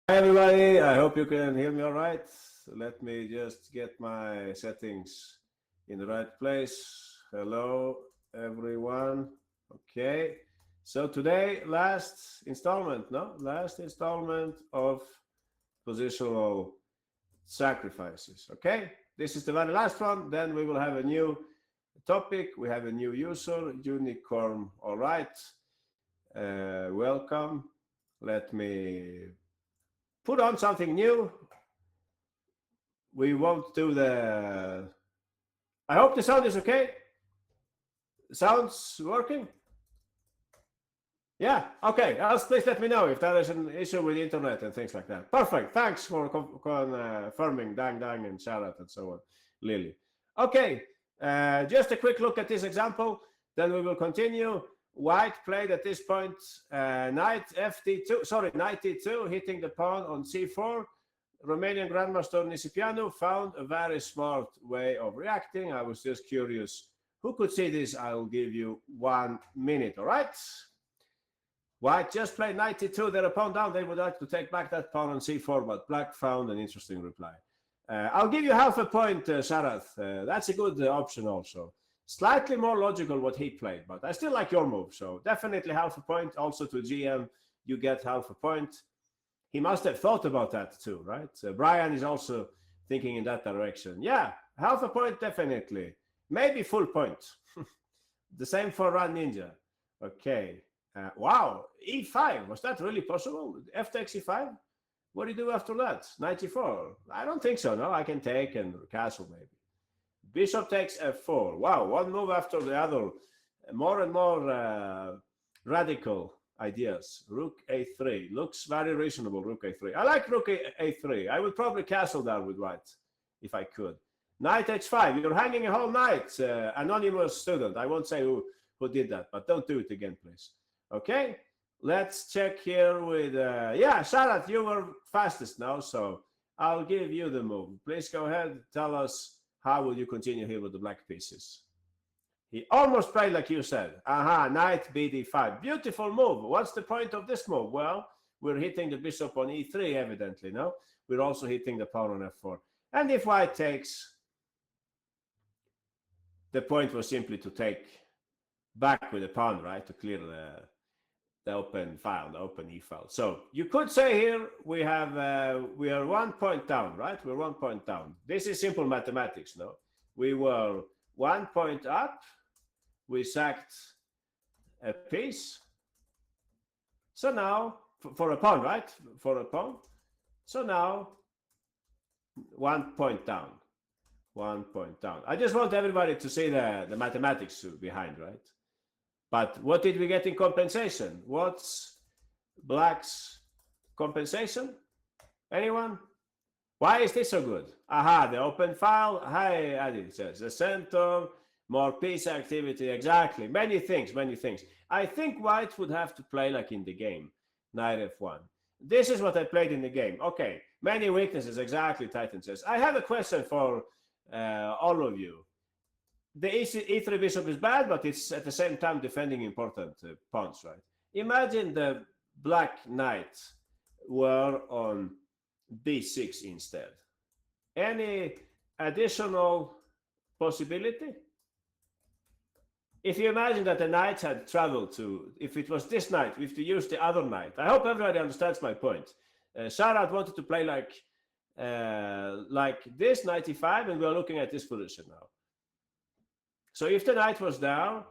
Hi everybody, I hope you can hear me all right. Let me just get my settings in the right place. Hello everyone. Okay. So today, last installment of positional sacrifices. Okay. This is the very last one. Then we will have a new topic. We have a new user, unicorn. All right. Welcome. Let me put on something new. We won't do the. I hope the sound is okay. Sounds working? Yeah, okay. Else, please let me know if there is an issue with the internet and things like that. Perfect. Thanks for confirming, Dang Dang and Sharat and so on, Lily. Okay, just a quick look at this example. Then we will continue. White played at this point knight FD2, sorry, knight E2, hitting the pawn on C4. Romanian Grandmaster Nisipianu found a very smart way of reacting. I was just curious who could see this. I'll give you 1 minute, all right? White just played knight E2, they're a pawn down. They would like to take back that pawn on C4, but black found an interesting reply. I'll give you half a point, Sharath. That's a good option also. Slightly more logical what he played, but I still like your move. So definitely half a point. Also to GM, you get half a point. He must have thought about that too, right? Brian is also thinking in that direction. Yeah, half a point definitely. Maybe full point. The same for Run Ninja. Okay. Wow, E5. Was that really possible? F takes E5? What do you do after that? 94. I don't think so. No, I can take and castle maybe. Bishop takes F4. Wow, one move after the other. More and more radical ideas. Rook A3. Looks very reasonable, Rook A3. I like Rook A3. I would probably castle there with white if I could. Knight H5. You're hanging a whole night. Anonymous student. I won't say who did that, but don't do it again, please. Okay, let's check here with... yeah, Sharat, you were fastest now, so I'll give you the move. Please go ahead. Tell us how will you continue here with the black pieces. He almost played like you said. Aha, knight BD5. Beautiful move. What's the point of this move? Well, we're hitting the bishop on E3, evidently, no? We're also hitting the pawn on F4. And if white takes, the point was simply to take back with the pawn, right? To clear the open file, the open E file. So you could say here we have we are 1 point down, right? We're 1 point down. This is simple mathematics, no? We were 1 point up. We sacked a piece. So now, for a pawn, right? For a pawn. So now, 1 point down. 1 point down. I just want everybody to see the mathematics behind, right? But what did we get in compensation? What's black's compensation? Anyone? Why is this so good? Aha, the open file. Hi, Adi says the center, more piece activity. Exactly. Many things, many things. I think white would have to play like in the game. Knight F1. This is what I played in the game. Okay, many weaknesses. Exactly, Titan says. I have a question for all of you. The E3 bishop is bad, but it's at the same time defending important pawns, right? Imagine the black knight were on B6 instead. Any additional possibility? If you imagine that the knight had traveled to, if it was this knight, if you use the other knight, I hope everybody understands my point. Sharat wanted to play like this, 95, and we're looking at this position now. So if the knight was down,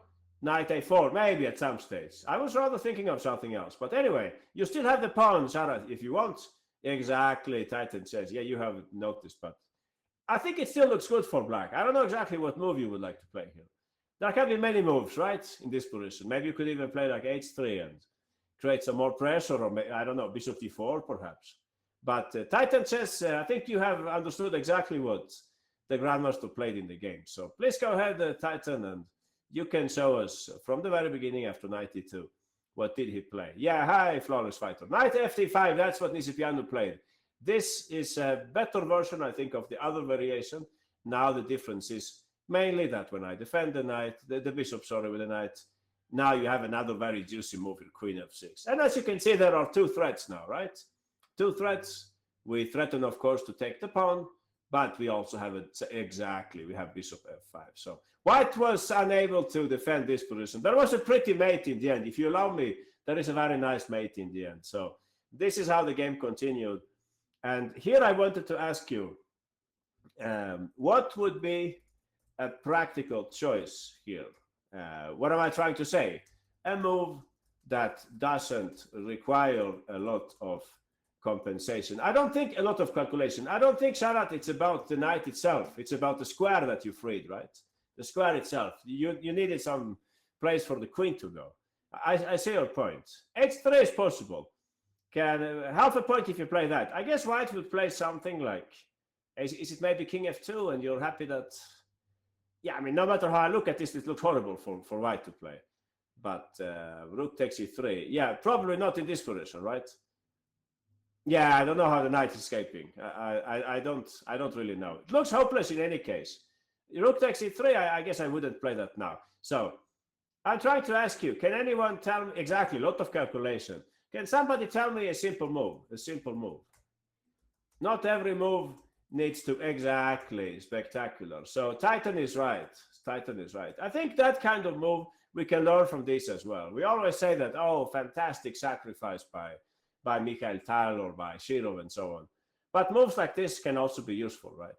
knight A4, maybe at some stage. I was rather thinking of something else. But anyway, you still have the pawn, Sharat, if you want. Exactly, Titan says. Yeah, you haven't noticed, but I think it still looks good for black. I don't know exactly what move you would like to play here. There can be many moves, right, in this position. Maybe you could even play like H3 and create some more pressure, or I don't know, bishop D4 perhaps. But Titan says, I think you have understood exactly what the Grandmaster played in the game. So please go ahead, Titan, and you can show us from the very beginning after 92. What did he play? Yeah, hi, Flawless Fighter. Knight FD5, that's what Nisipianu played. This is a better version, I think, of the other variation. Now the difference is mainly that when I defend the knight, the bishop, sorry, with the knight, now you have another very juicy move in Queen F6. And as you can see, there are two threats now, right? two threats. We threaten, of course, to take the pawn, but we also have it exactly. We have bishop f5. So white was unable to defend this position. There was a pretty mate in the end. If you allow me, there is a very nice mate in the end. So this is how the game continued. And here I wanted to ask you, what would be a practical choice here? What am I trying to say? A move that doesn't require a lot of compensation. I don't think a lot of calculation. I don't think, Sharat, it's about the knight itself. It's about the square that you freed, right? The square itself. You needed some place for the queen to go. I see your point. H3 is possible. Can half a point if you play that. I guess white would play something like, is it maybe king f2 and you're happy that, yeah, I mean, no matter how I look at this, it looks horrible for white to play. But rook takes e3. Yeah, probably not in this position, right? Yeah, I don't know how the knight is escaping. I don't really know. It looks hopeless in any case. Rook takes e3, I guess I wouldn't play that now. So I'm trying to ask you, can anyone tell me, exactly, a lot of calculation. Can somebody tell me a simple move? A simple move. Not every move needs to exactly spectacular. So Titan is right. Titan is right. I think that kind of move we can learn from this as well. We always say that, oh, fantastic sacrifice by Mikhail Tal or by Shirov and so on. But moves like this can also be useful, right?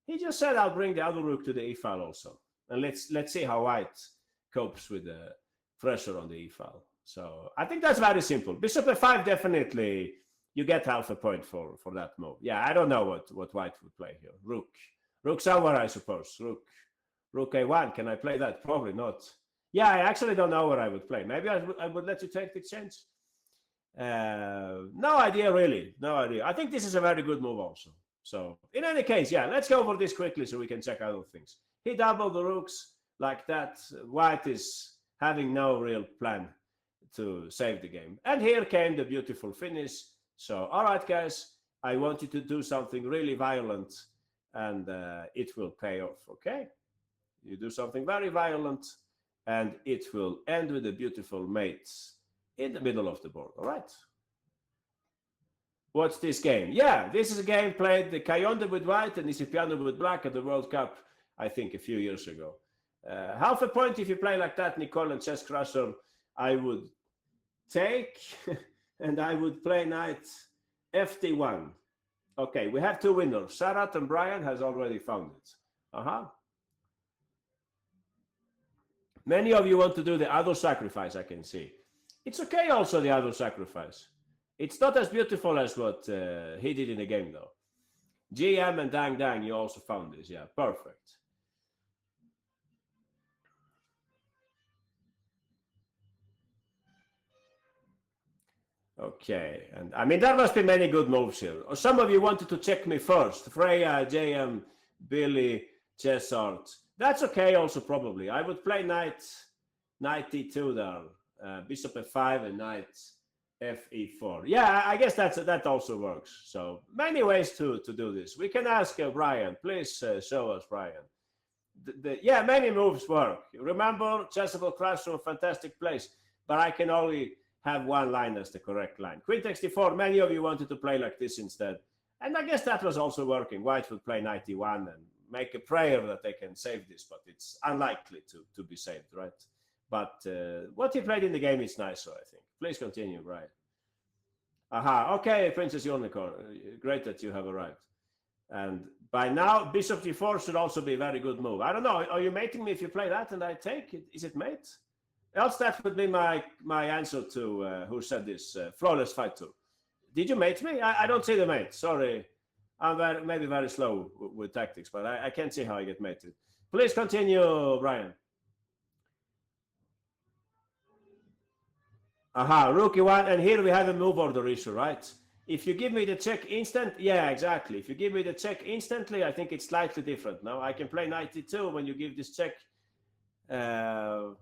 He just said, I'll bring the other rook to the e-file also. And let's see how white copes with the pressure on the e-file. So I think that's very simple. Bishop f5, definitely you get half a point for that move. Yeah, I don't know what white would play here. Rook somewhere, I suppose. Rook a1. Can I play that? Probably not. Yeah, I actually don't know what I would play. Maybe I would let you take the exchange. No idea, really. No idea. I think this is a very good move also. So in any case, yeah, let's go over this quickly so we can check other things. He doubled the rooks like that. White is having no real plan to save the game. And here came the beautiful finish. So, all right, guys, I want you to do something really violent and it will pay off, okay? You do something very violent and it will end with a beautiful mate in the middle of the board, all right? What's this game? Yeah, this is a game played the Kayonde with white and Isipiano with black at the World Cup, I think, a few years ago. Half a point if you play like that, Nicole and Chess Crusher, I would take, and I would play knight fd1. Okay, we have two winners. Sarat and Brian has already found it. Many of you want to do the other sacrifice, I can see. It's okay also, the other sacrifice. It's not as beautiful as what he did in the game, though. GM and Dang Dang, you also found this. Yeah, perfect. Okay, and I mean, there must be many good moves here. Or some of you wanted to check me first. Freya, JM, Billy, Chessart. That's okay also, probably. I would play knight e2 there. Bishop f5 and knight fe4. Yeah, I guess that also works. So many ways to do this. We can ask Brian. Please show us, Brian. Yeah, many moves work. Remember, Chessable Classroom, fantastic place. But I can only have one line as the correct line. Queen takes d4. Many of you wanted to play like this instead. And I guess that was also working. White would play knight e1 and make a prayer that they can save this, but it's unlikely to be saved, right? But what he played in the game is nicer, I think. Please continue, Brian. Okay, Princess Unicorn. Great that you have arrived. And by now, bishop g4 should also be a very good move. I don't know. Are you mating me if you play that and I take it? Is it mate? Else that would be my answer to who said this flawless fight to. Did you mate me? I don't see the mate. Sorry. I'm maybe very slow with tactics, but I can't see how I get mated. Please continue, Brian. Rook e1, and here we have a move order issue, right? If you give me the check instant, yeah, exactly. If you give me the check instantly, I think it's slightly different. Now I can play knight e2 when you give this check. No,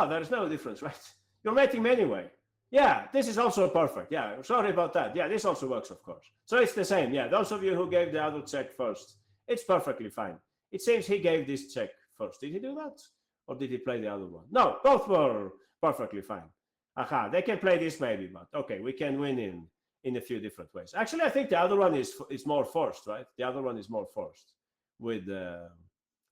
there's no difference, right? You're mating me anyway. Yeah, this is also perfect. Yeah, sorry about that. Yeah, this also works, of course. So it's the same. Yeah, those of you who gave the other check first, it's perfectly fine. It seems he gave this check first. Did he do that? Or did he play the other one? No, both were perfectly fine. They can play this maybe, but okay, we can win in in a few different ways. Actually, I think the other one is more forced, right? The other one is more forced with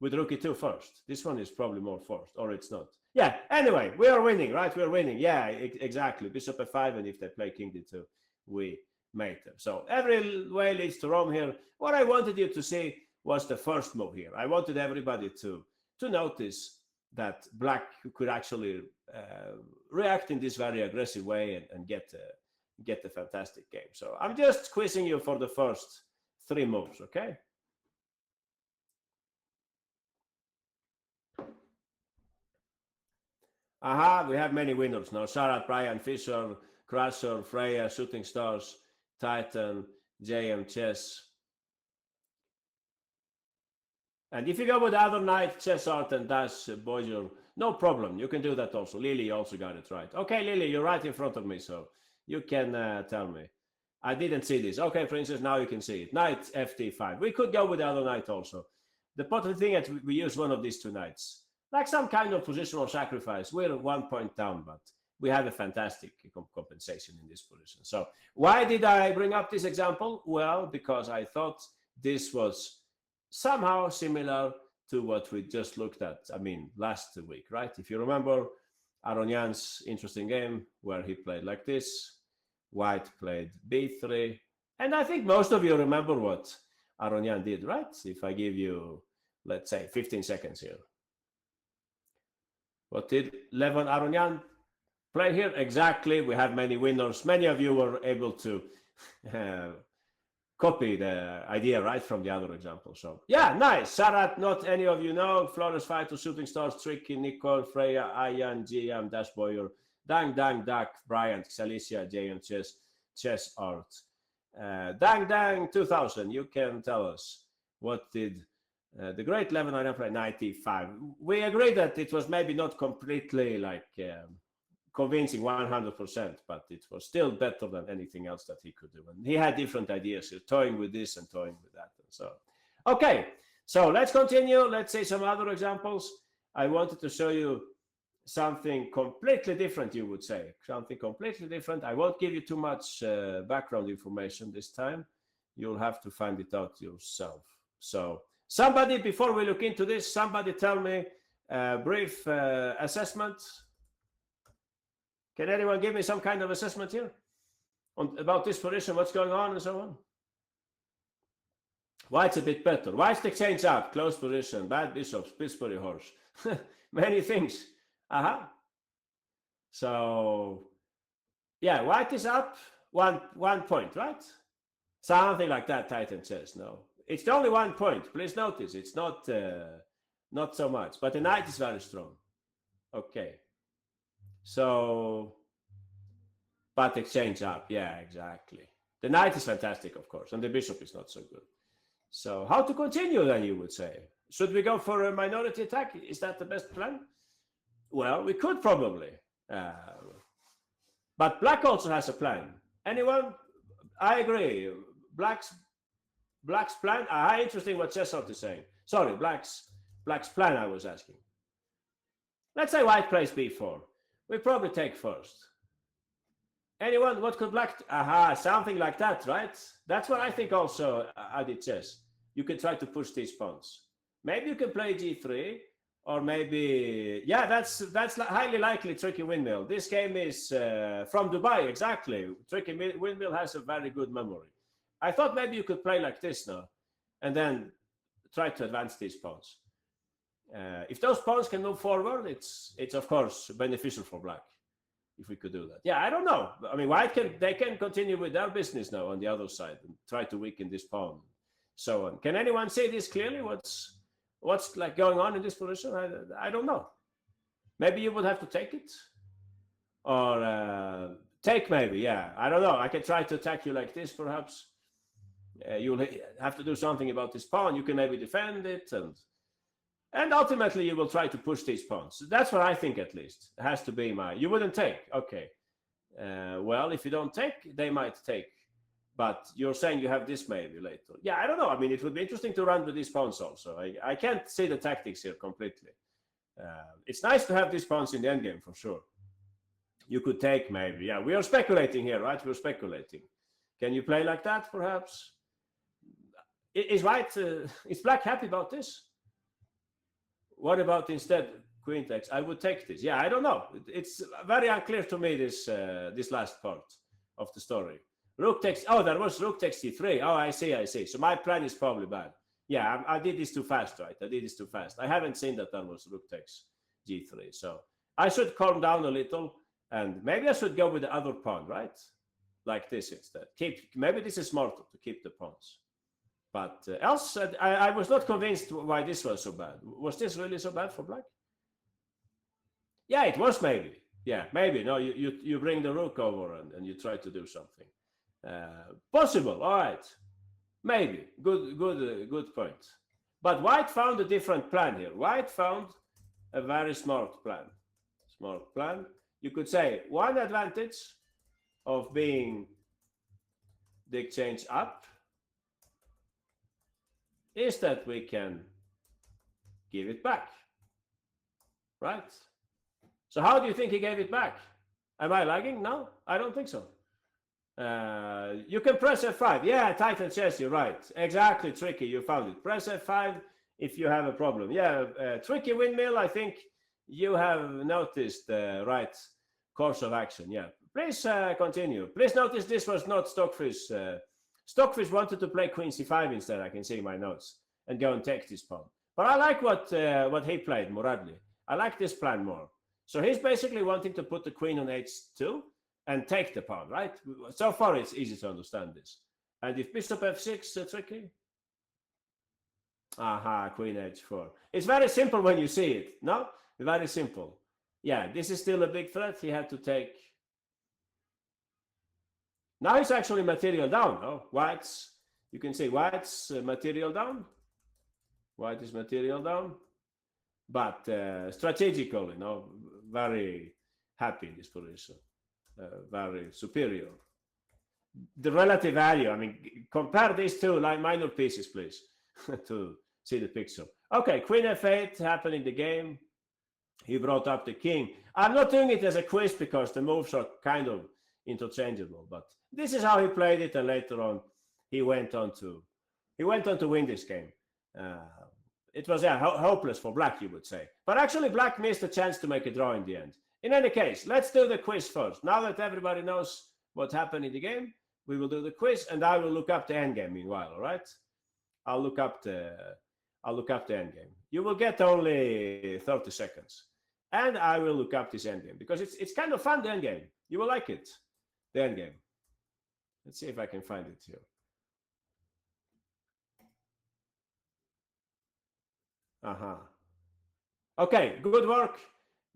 rook e2 first. This one is probably more forced, or it's not. Yeah, anyway, we are winning, right? We're winning. Yeah, exactly. Bishop f5, and if they play king d2, we mate them. So every way leads to Rome here. What I wanted you to see was the first move here. I wanted everybody to notice that black could actually react in this very aggressive way and get a fantastic game. So I'm just quizzing you for the first 3 moves, okay? Aha, we have many winners now. Sarat, Brian, Fisher, Crusher, Freya, Shooting Stars, Titan, JM Chess. And if you go with the other knight, Chess Art and Dash Boyer, no problem. You can do that also. Lily also got it right. Okay, Lily, you're right in front of me, so you can tell me. I didn't see this. Okay, Princess, now you can see it. Knight FD5. We could go with the other knight also. The important thing is we use one of these 2 knights. Like some kind of positional sacrifice. We're 1 point down, but we have a fantastic compensation in this position. So why did I bring up this example? Well, because I thought this was somehow similar to what we just looked at, last week, right? If you remember Aronjan's interesting game where he played like this, White played b3, and I think most of you remember what Aronjan did, right? If I give you, let's say, 15 seconds here. What did Levon Aronjan play here? Exactly, we have many winners. Many of you were able to copy the idea right from the other example. So yeah, nice. Sarat, not any of you know. Flawless Fighter, Shooting Stars, Tricky, Nicole, Freya, Ayan, GM, Dash Boyer, Dang, Duck, Bryant, Xalicia, JM Chess Art. Dang 2000, you can tell us what did the great Levon Aronjan play 95. We agree that it was maybe not completely like convincing 100%, but it was still better than anything else that he could do. And he had different ideas, toying with this and toying with that. And so, okay, so let's continue. Let's see some other examples. I wanted to show you something completely different, you would say. Something completely different. I won't give you too much background information this time. You'll have to find it out yourself. So somebody, before we look into this, somebody tell me a brief assessment. Can anyone give me some kind of assessment here about this position, what's going on and so on? White's a bit better. White's exchange up, close position, bad bishops, Pittsburgh horse. Many things. So, yeah, White is up 1 point, right? Something like that, Titan says. No, it's only 1 point. Please notice, it's not so much, but the knight is very strong. Okay. So, but exchange up, yeah, exactly. The knight is fantastic, of course, and the bishop is not so good. So, how to continue then, you would say? Should we go for a minority attack? Is that the best plan? Well, we could probably. But black also has a plan. Anyone? I agree. Black's plan? Interesting what Cesar is saying. Sorry, black's plan, I was asking. Let's say white plays b4. We probably take first. Anyone? What could black? Something like that, right? That's what I think also, Adi Chess. You can try to push these pawns. Maybe you can play g3, or maybe, yeah, that's highly likely Tricky Windmill. This game is from Dubai, exactly. Tricky Windmill has a very good memory. I thought maybe you could play like this now, and then try to advance these pawns. If those pawns can move forward, it's of course beneficial for black. If we could do that, yeah, I don't know. I mean, white can continue with their business now on the other side and try to weaken this pawn, so on. Can anyone see this clearly? What's like going on in this position? I don't know. Maybe you would have to take it, or take maybe. Yeah, I don't know. I can try to attack you like this, perhaps. You'll have to do something about this pawn. You can maybe defend it, and ultimately you will try to push these pawns. That's what I think, at least. It has to be you wouldn't take. Okay. Well, if you don't take, they might take. But you're saying you have this maybe later. Yeah, I don't know. I mean, it would be interesting to run with these pawns also. I can't see the tactics here completely. It's nice to have these pawns in the endgame for sure. You could take maybe. Yeah, we are speculating here, right? We're speculating. Can you play like that, perhaps? Is white, is black happy about this? What about instead queen takes? I would take this. Yeah, I don't know. It's very unclear to me, this last part of the story. Rook takes, oh, there was rook takes c3. Oh, I see. So my plan is probably bad. Yeah, I did this too fast, right? I did this too fast. I haven't seen that there was rook takes g3. So I should calm down a little, and maybe I should go with the other pawn, right? Like this instead. Maybe this is smarter to keep the pawns. But else, I was not convinced why this was so bad. Was this really so bad for black? Yeah, it was maybe. Yeah, maybe. No, you bring the rook over and you try to do something. Possible. All right. Maybe. Good point. But white found a different plan here. White found a very smart plan. Smart plan. You could say one advantage of being the exchange up is that we can give it back, right? So how do you think he gave it back? Am I lagging? No, I don't think so. You can press F5. Yeah, Titan chess, you're right. Exactly, Tricky, you found it. Press F5 if you have a problem. Yeah, Tricky Windmill, I think you have noticed the right course of action. Yeah, please continue. Please notice this was not Stockfish. Stockfish wanted to play queen c5 instead, I can see in my notes, and go and take this pawn. But I like what he played, Muradli. I like this plan more. So he's basically wanting to put the queen on h2 and take the pawn, right? So far, it's easy to understand this. And if bishop f6, Tricky? Aha, queen h4. It's very simple when you see it, no? Very simple. Yeah, this is still a big threat. He had to take. Now it's actually material down. Oh, white's, you can see white's material down. White is material down. But strategical, very happy in this position. Very superior. The relative value, I mean, compare these two like minor pieces, please, to see the picture. Okay, queen f8 happened in the game. He brought up the king. I'm not doing it as a quiz because the moves are kind of interchangeable, but this is how he played it, and later on he went on to win this game. It was hopeless for black, you would say, but actually black missed a chance to make a draw in the end. In any case, let's do the quiz first. Now that everybody knows what happened in the game, we will do the quiz, and I will look up the endgame meanwhile. All right, I'll look up the endgame. You will get only 30 seconds, and I will look up this endgame because it's kind of fun. The endgame, you will like it. The endgame. Let's see if I can find it here. Okay, good work.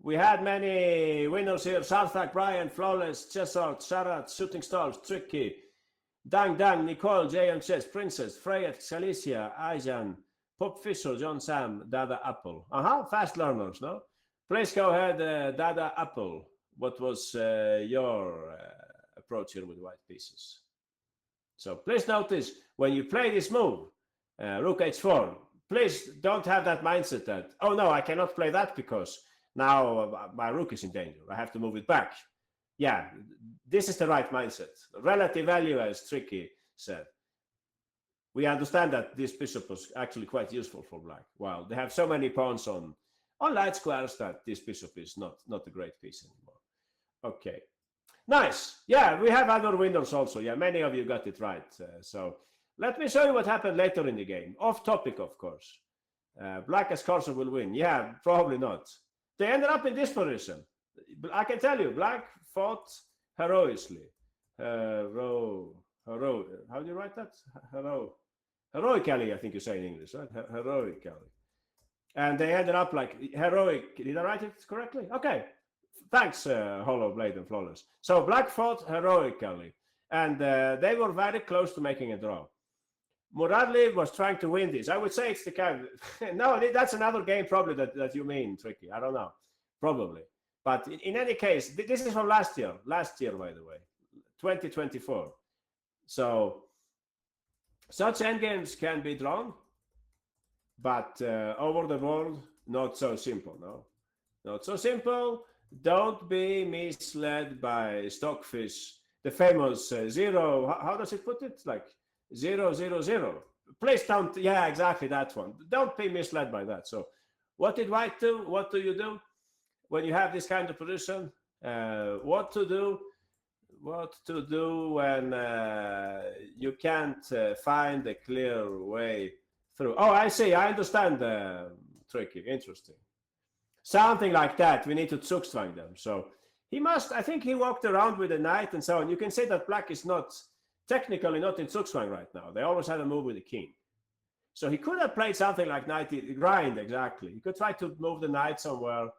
We had many winners here. Sarthak, Brian, Flawless, Chessart, Sharat, Shooting Stars, Tricky, Dang, Nicole, J&, Chess, Princess, Freyet, Salicia, Ajan, Pop Fisher, John Sam, Dada Apple. Fast learners, no? Please go ahead, Dada Apple. What was your approach here with white pieces? So please notice when you play this move, Rook H4, please don't have that mindset that, oh no, I cannot play that because now my rook is in danger. I have to move it back. Yeah, this is the right mindset. Relative value, as Tricky said. We understand that this bishop was actually quite useful for black. While they have so many pawns on light squares that this bishop is not a great piece anymore. Okay, nice. Yeah, we have other winners also. Yeah, many of you got it right. So let me show you what happened later in the game. Off topic, of course. Black as Carson will win. Yeah, probably not. They ended up in this position. I can tell you, black fought heroically. How do you write that? Heroically, I think you say in English, right? Heroically. And they ended up like heroic. Did I write it correctly? Okay. Thanks, Hollow Blade and Flawless. So black fought heroically. And they were very close to making a draw. Muradli was trying to win this. I would say it's the kind of, no, that's another game probably that you mean, Tricky. I don't know. Probably. But in any case, this is from last year. Last year, by the way. 2024. So such endgames can be drawn, but over the world, not so simple, no? Not so simple. Don't be misled by Stockfish the famous zero. How does it put it? Like 0, 0, 0. Please don't. Yeah, exactly that one. Don't be misled by that. So, what did white do? What do you do when you have this kind of position? What to do? What to do when you can't find a clear way through? Oh, I see. I understand. Tricky. Interesting. Something like that. We need to zugzwang them. So he must. I think he walked around with a knight and so on. You can say that black is not technically not in zugzwang right now. They always have a move with the king. So he could have played something like knight grind exactly. He could try to move the knight somewhere.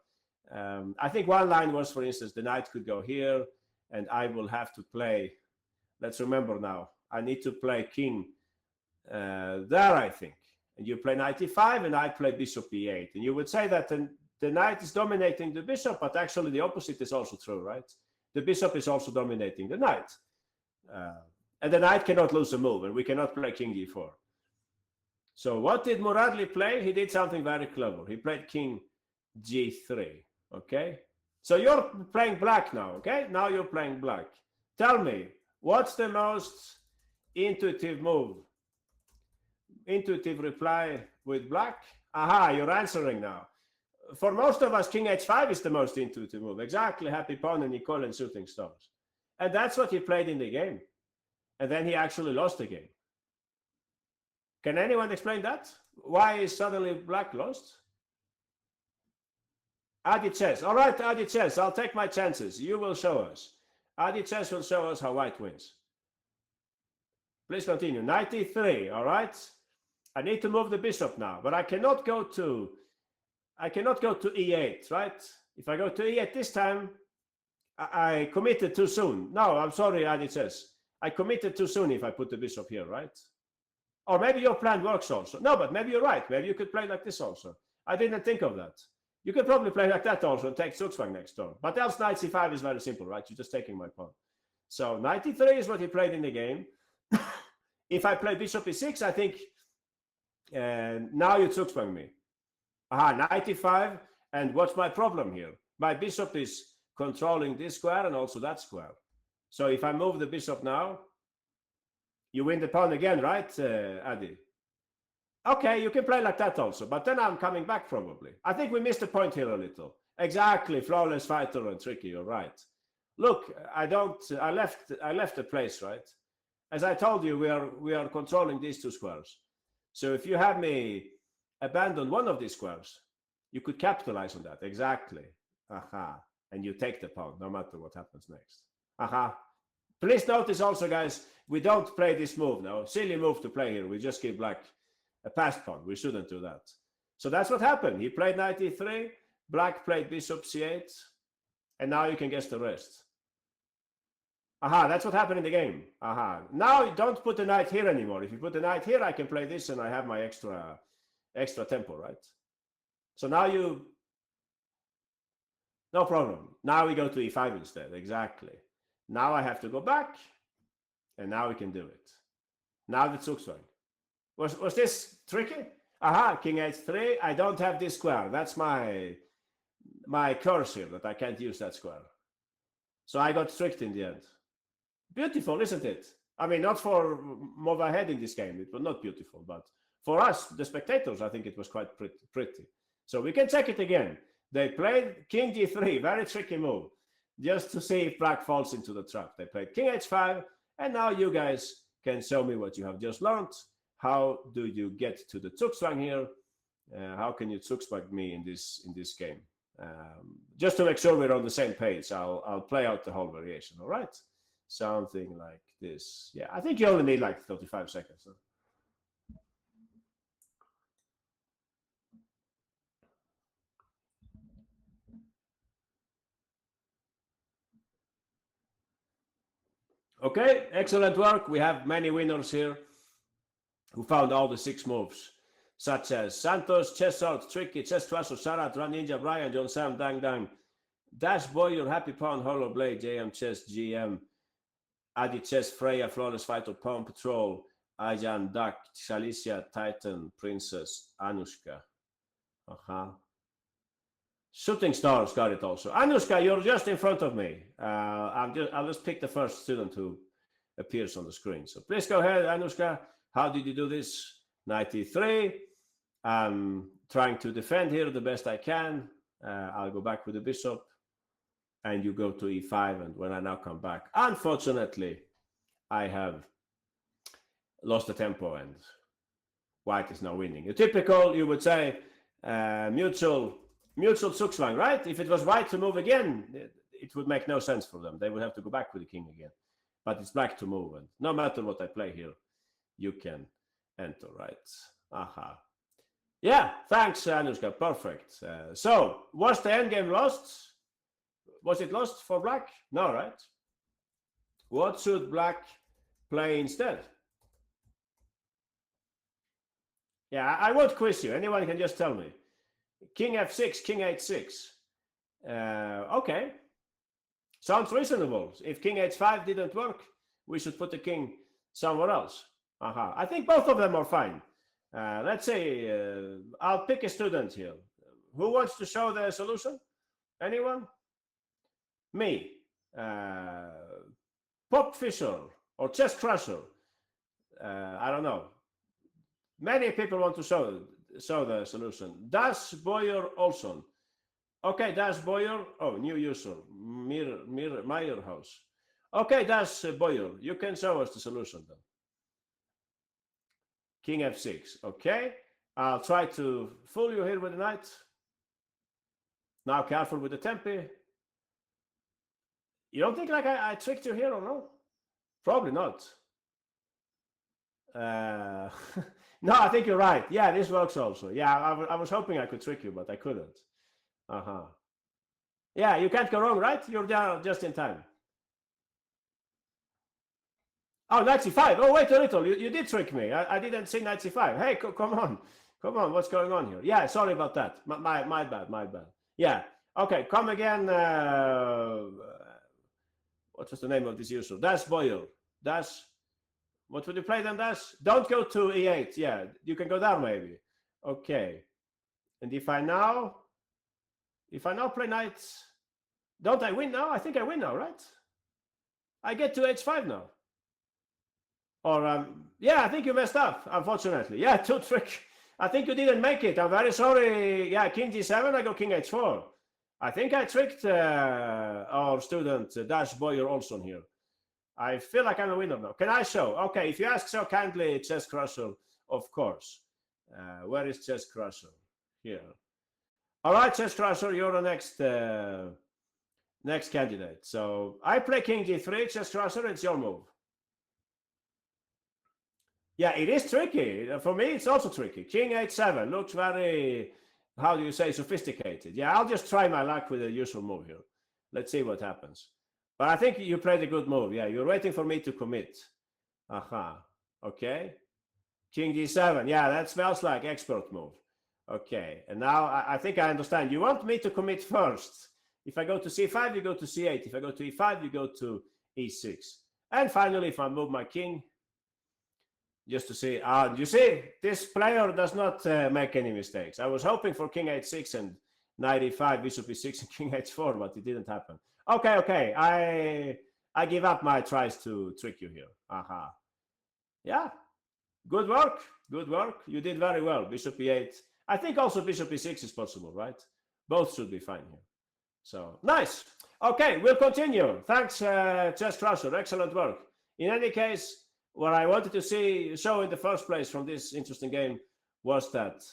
I think one line was, for instance, the knight could go here, and I will have to play. Let's remember now. I need to play king there, I think. And you play knight e5, and I play bishop e8. And you would say that the knight is dominating the bishop, but actually the opposite is also true, right? The bishop is also dominating the knight. And the knight cannot lose a move, and we cannot play king e4. So what did Muradli play? He did something very clever. He played king g3, okay? So you're playing black now, okay? Now you're playing black. Tell me, what's the most intuitive move? Intuitive reply with black? Aha, you're answering now. For most of us, king h5 is the most intuitive move. Exactly, happy pawn and Nicole and shooting stars. And that's what he played in the game. And then he actually lost the game. Can anyone explain that? Why is suddenly black lost? Adi Chess. All right, Adi Chess, I'll take my chances. You will show us. Adi Chess will show us how white wins. Please continue. Knight e3, all right? I need to move the bishop now, but I cannot go to e8, right? If I go to e8 this time, I committed too soon. No, I'm sorry, Adi Chess. I committed too soon if I put the bishop here, right? Or maybe your plan works also. No, but maybe you're right. Maybe you could play like this also. I didn't think of that. You could probably play like that also and take zugzwang next turn. But else knight c5 is very simple, right? You're just taking my pawn. So knight e3 is what he played in the game. If I play bishop e6, I think now you zugzwang me. Aha, knight e5. And what's my problem here? My bishop is controlling this square and also that square. So if I move the bishop now, you win the pawn again, right, Adi? Okay, you can play like that also, but then I'm coming back probably. I think we missed the point here a little. Exactly, flawless fighter and tricky, you're right. Look, I left the place, right? As I told you, we are controlling these two squares. So if you have me abandon one of these squares, you could capitalize on that, exactly. Aha, and you take the pawn, no matter what happens next. Aha. Please notice also, guys, we don't play this move now. Silly move to play here. We just give black a passed pawn. We shouldn't do that. So that's what happened. He played knight e3, black played bishop c8, and now you can guess the rest. Aha, that's what happened in the game. Aha. Now don't put the knight here anymore. If you put the knight here, I can play this and I have my extra tempo, right? So now no problem. Now we go to e5 instead, exactly. Now I have to go back, and now we can do it. Now the zugzwang. Was this tricky? Aha, king h3. I don't have this square. That's my curse here, that I can't use that square. So I got tricked in the end. Beautiful, isn't it? I mean, not for move ahead in this game. It was not beautiful, but for us, the spectators, I think it was quite pretty. So we can check it again. They played king g3, very tricky move, just to see if black falls into the trap. They played king h5, and now you guys can show me what you have just learned. How do you get to the zugzwang here? How can you zugzwang me in this game? Just to make sure we're on the same page, I'll play out the whole variation, all right? Something like this. Yeah, I think you only need like 35 seconds. Huh? Okay, excellent work. We have many winners here who found all the 6 moves, such as Santos, Chess Out, Tricky, Chess Twasso, Sarat, Run Ninja, Brian, John Sam, Dang Dang, Dash Boy, Your Happy Pawn, Hollow Blade, JM Chess, GM, Adi Chess, Freya, Flawless Fighter, Pawn Patrol, Ajan, Duck, Shalicia, Titan, Princess, Anushka. Shooting Stars got it also. Anushka, you're just in front of me. I'll just pick the first student who appears on the screen. So please go ahead, Anushka. How did you do this? 93. I'm trying to defend here the best I can. I'll go back with the bishop, and you go to e5. And when I now come back, unfortunately, I have lost the tempo, and white is now winning. A typical, you would say, mutual Zugzwang, right? If it was white to move again, it would make no sense for them. They would have to go back with the king again. But it's black to move, and no matter what I play here, you can enter, right? Aha. Yeah, thanks, Anushka. Perfect. So, was the endgame lost? Was it lost for black? No, right? What should black play instead? Yeah, I won't quiz you. Anyone can just tell me. King f6, king h6. Okay. Sounds reasonable. If king h5 didn't work, we should put the king somewhere else. Aha. I think both of them are fine. Let's say I'll pick a student here. Who wants to show the solution? Anyone? Me. Pop Fisher or Chess Crusher. I don't know. Many people want to show the solution. Das Boyer Olson. Okay, Das Boyer. Oh, new user. Meyerhouse. Okay, Das Boyer. You can show us the solution then. King f6. Okay. I'll try to fool you here with the knight. Now careful with the tempi. You don't think like I tricked you here or no? Probably not. No, I think you're right. Yeah, this works also. Yeah, I was hoping I could trick you, but I couldn't. Yeah, you can't go wrong, right? You're down just in time. Oh, knight c5. Oh, wait a little. You did trick me. I didn't see knight c5. Hey, come on. Come on. What's going on here? Yeah, sorry about that. My bad. Yeah. Okay, come again. What was the name of this user? Das Boyer. Das. What would you play then, Das? Don't go to e8. Yeah, you can go down maybe. Okay. And if I now play knight, don't I win now? I think I win now, right? I get to h5 now. Or, yeah, I think you messed up, unfortunately. Yeah, too trick. I think you didn't make it. I'm very sorry. Yeah, king g7, I go king h4. I think I tricked our student, Das Boyer Olson here. I feel like I'm a winner now. Can I show? Okay, if you ask so kindly, Chess Crusher, of course. Where is Chess Crusher? Here. All right, Chess Crusher, you're the next candidate. So I play king g3, Chess Crusher, it's your move. Yeah, it is tricky. For me, it's also tricky. King h7 looks very, how do you say, sophisticated. Yeah, I'll just try my luck with the usual move here. Let's see what happens. But I think you played a good move. Yeah, you're waiting for me to commit. Aha. Okay. King d7. Yeah, that smells like expert move. Okay. And now I think I understand. You want me to commit first. If I go to c5, you go to c8. If I go to e5, you go to e6. And finally, if I move my king, just to see, you see, this player does not make any mistakes. I was hoping for king h6 and knight e5, bishop e6, and king h4, but it didn't happen. Okay. I give up my tries to trick you here. Aha. Yeah. Good work. You did very well. Bishop e8. I think also bishop e6 is possible, right? Both should be fine here. So, nice. Okay, we'll continue. Thanks, Chess Crusher. Excellent work. In any case, what I wanted to show in the first place from this interesting game was that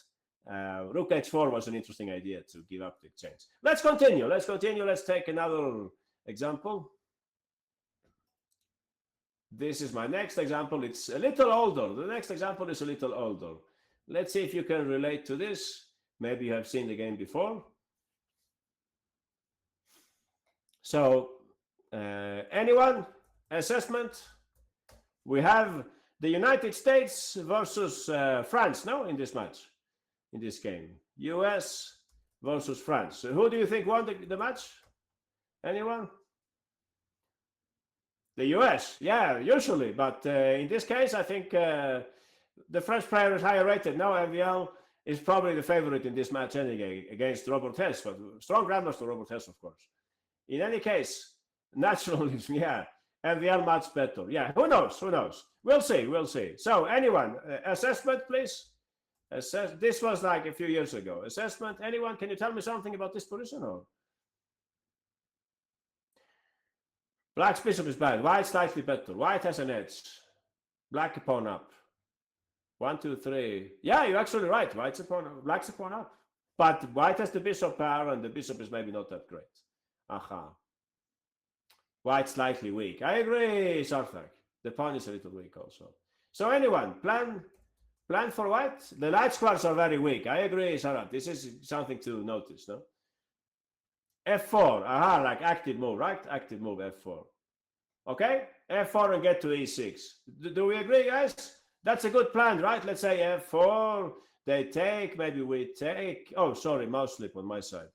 rook h4 was an interesting idea to give up the exchange. Let's continue. Let's take another example. This is my next example. It's a little older. The next example is a little older. Let's see if you can relate to this. Maybe you have seen the game before. So, anyone? Assessment? We have the United States versus France, no, in this match, in this game. US versus France. So who do you think won the match? Anyone? The US, yeah, usually. But in this case, I think the French player is higher rated. No, MVL is probably the favorite in this match anyway against Robert Hess, but strong grandmaster Robert Hess, of course. In any case, naturalism, yeah, MVL much better. Yeah, who knows? Who knows? We'll see. We'll see. So, anyone, assessment, please. This was like a few years ago. Assessment. Anyone? Can you tell me something about this position? Or Black's bishop is bad. White slightly better. White has an edge. Black a pawn up. 1, 2, 3. Yeah, you're actually right. White's a pawn. Black's a pawn up. But White has the bishop pair, and the bishop is maybe not that great. Aha. White slightly weak. I agree, Sarthak. The pawn is a little weak also. So anyone, plan for White? The light squares are very weak. I agree, Sarat. This is something to notice, no? F4. Aha, like active move, right? Active move, F4. Okay? F4 and get to E6. Do we agree, guys? That's a good plan, right? Let's say F4. They take, maybe we take. Oh, sorry, mouse slip on my side.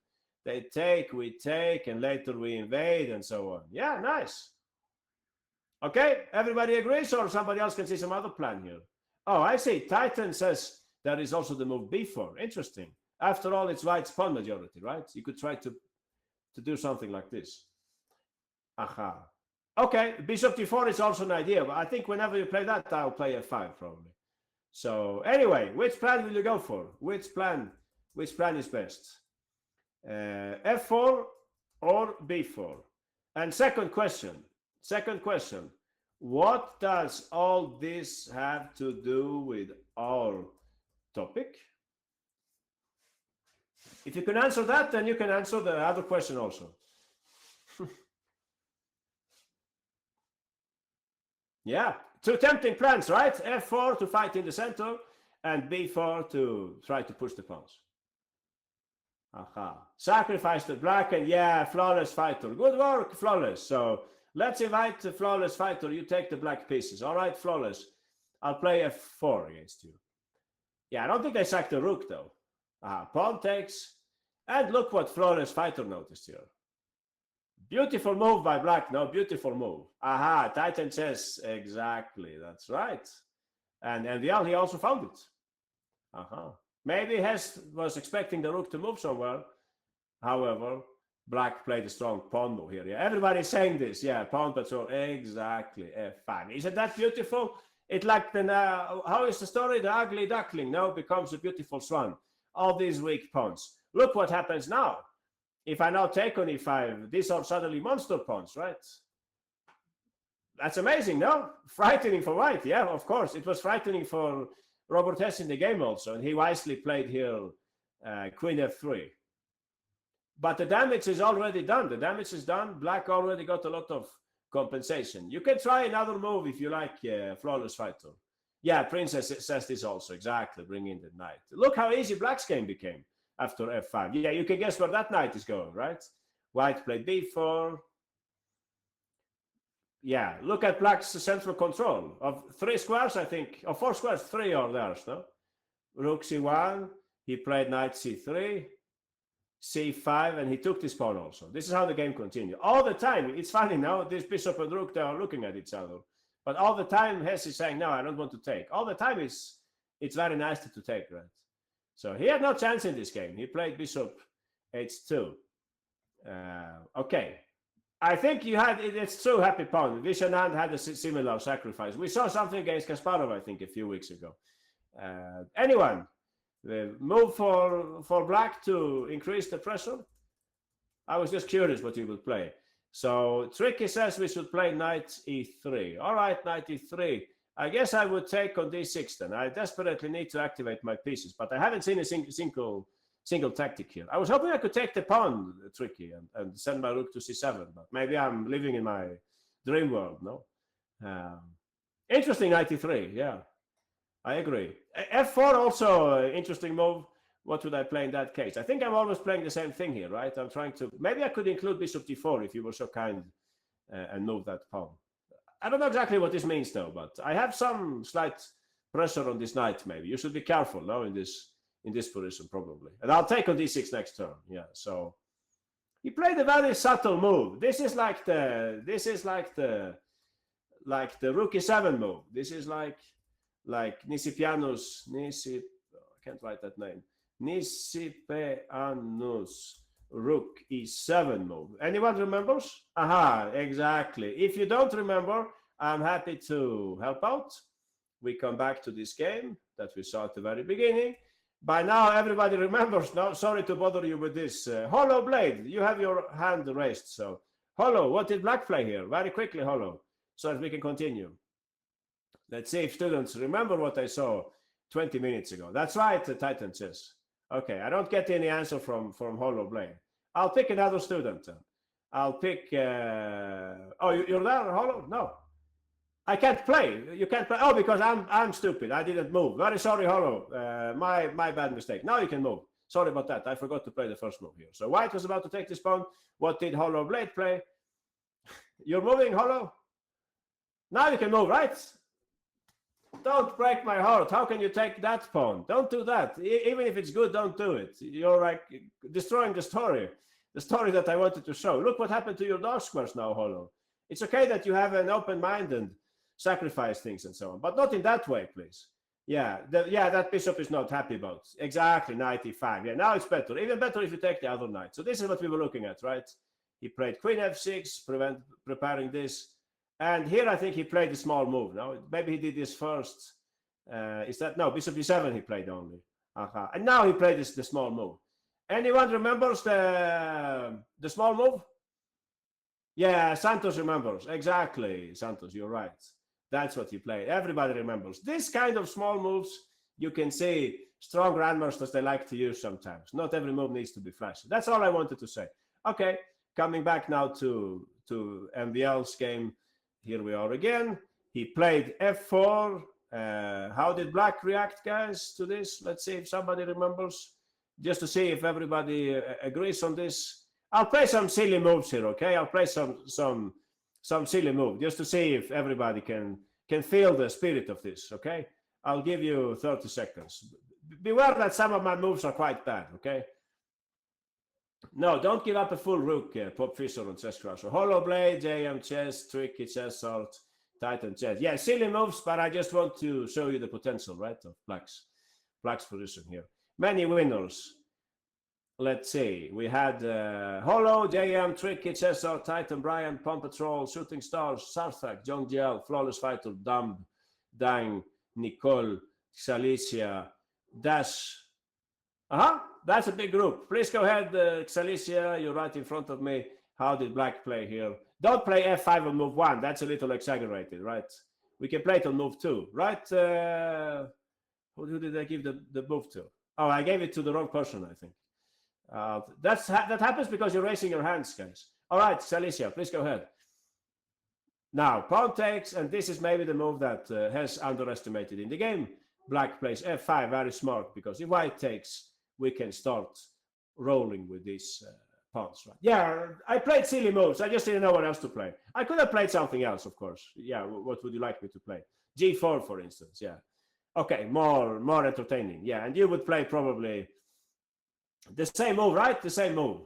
They take, we take, and later we invade, and so on. Yeah, nice. Okay, everybody agrees, or somebody else can see some other plan here? Oh, I see. Titan says there is also the move B4. Interesting. After all, it's White's pawn majority, right? You could try to do something like this. Aha. Okay, bishop d4 is also an idea, but I think whenever you play that, I'll play f5 probably. So anyway, which plan will you go for? Which plan is best? F4 or B4? And second question, what does all this have to do with our topic? If you can answer that, then you can answer the other question also. Yeah, two tempting plans, right? F4 to fight in the center, and B4 to try to push the pawns. Aha. Sacrifice the black, and yeah, flawless fighter. Good work, flawless. So let's invite the flawless fighter. You take the black pieces. All right, flawless. I'll play F4 against you. Yeah, I don't think they sack the rook, though. Aha, pawn takes. And look what flawless fighter noticed here. Beautiful move by black. No, beautiful move. Aha, Titan says exactly. That's right. And he also found it. Aha. Maybe Hess was expecting the rook to move somewhere. However, black played a strong pawn move here. Yeah, everybody's saying this. Yeah, pawn patrol. Exactly. F5. Isn't that beautiful? It's like how is the story? The ugly duckling now becomes a beautiful swan. All these weak pawns. Look what happens now. If I now take on E5, these are suddenly monster pawns, right? That's amazing, no? Frightening for White, yeah, of course. It was frightening for Robert Hess in the game also, and he wisely played here Queen F3. But the damage is already done. The damage is done. Black already got a lot of compensation. You can try another move if you like, Flawless Fighter. Yeah, Princess says this also, exactly, bring in the knight. Look how easy Black's game became after F5. Yeah, you can guess where that knight is going, right? White played B4. Yeah, look at Black's central control. Of 3 squares, I think, of 4 squares, 3 are theirs, no? Rook C1, he played knight C3, C5, and he took this pawn also. This is how the game continued. All the time, it's funny now, this bishop and rook, they are looking at each other. But all the time, Hess is saying, no, I don't want to take. All the time, it's very nice to take, right? So he had no chance in this game. He played bishop H2. Okay. I think you had, it's true, happy pawn. Vishanand had a similar sacrifice. We saw something against Kasparov, I think, a few weeks ago. Anyone? Move for Black to increase the pressure? I was just curious what you would play. So Tricky says we should play knight E3. All right, knight E3. I guess I would take on D6 then. I desperately need to activate my pieces, but I haven't seen a single tactic here. I was hoping I could take the pawn, Tricky, and send my rook to C7, but maybe I'm living in my dream world, no? Interesting knight E3, yeah. I agree. F4 also interesting move. What would I play in that case? I think I'm always playing the same thing here, right? I'm trying to, maybe I could include bishop D4 if you were so kind and move that pawn. I don't know exactly what this means though, but I have some slight pressure on this knight maybe. You should be careful now in this position probably. And I'll take on D6 next turn, yeah. So he played a very subtle move. This is like the rook E7 move. This is like Nisipiano's, I can't write that name. Nisipeanus. Rook e7 move. Anyone remembers? Aha, exactly. If you don't remember, I'm happy to help out. We come back to this game that we saw at the very beginning. By now, everybody remembers. No, sorry to bother you with this. Hollow Blade, you have your hand raised. So, Hollow, what did Black play here? Very quickly, Hollow, so that we can continue. Let's see if students remember what I saw 20 minutes ago. That's right, Titan Chess. Okay, I don't get any answer from Hollow Blade. I'll pick another student. I'll pick. Oh, you're there, Hollow? No, I can't play. You can't play. Oh, because I'm stupid. I didn't move. Very sorry, Hollow. My bad mistake. Now you can move. Sorry about that. I forgot to play the first move here. So White was about to take this pawn. What did Hollow Blade play? You're moving, Hollow. Now you can move, right? Don't break my heart. How can you take that pawn? Don't do that. Even if it's good, don't do it. You're like destroying the story that I wanted to show. Look what happened to your dark squares now, Hollow. It's okay that you have an open mind and sacrifice things and so on, but not in that way, please. Yeah, that bishop is not happy about. Exactly, knight e5. Yeah, now it's better. Even better if you take the other knight. So this is what we were looking at, right? He played queen f6, preparing this. And here I think he played a small move. No, maybe he did this first. Is that no? Bishop e7 he played only. And now he played the small move. Anyone remembers the small move? Yeah, Santos remembers. Exactly, Santos, you're right. That's what he played. Everybody remembers. This kind of small moves, you can see strong grandmasters, they like to use sometimes. Not every move needs to be flashy. That's all I wanted to say. Okay, coming back now to MVL's game. Here we are again. He played f4. How did Black react, guys, to this? Let's see if somebody remembers. Just to see if everybody agrees on this. I'll play some silly moves here, okay? I'll play some silly move just to see if everybody can feel the spirit of this, okay? I'll give you 30 seconds. Beware that some of my moves are quite bad, okay? No, don't give up a full rook, Pop Fisher and Chess Crusher. Hollow Blade, JM Chess, Tricky Chess Art, Titan Chess. Yeah, silly moves, but I just want to show you the potential, right, of Black's position here. Many winners. Let's see. We had Hollow, JM, Tricky Chess Art, Titan, Brian, Pump Patrol, Shooting Stars, Sarthak, Jong Jiel, Flawless Fighter, Dumb, Dang, Nicole, Xalicia, Dash. That's a big group. Please go ahead, Xalicia, you're right in front of me. How did Black play here? Don't play f5 on move 1. That's a little exaggerated, right? We can play it on move 2, right? Who did I give the move to? Oh, I gave it to the wrong person, I think. That happens because you're raising your hands, guys. All right, Xalicia, please go ahead. Now, pawn takes, and this is maybe the move that has underestimated in the game. Black plays f5, very smart, because if White takes, we can start rolling with these pawns, right? Yeah, I played silly moves. I just didn't know what else to play. I could have played something else, of course. Yeah, what would you like me to play? G4, for instance, yeah. Okay, more entertaining. Yeah, and you would play probably the same move, right? The same move.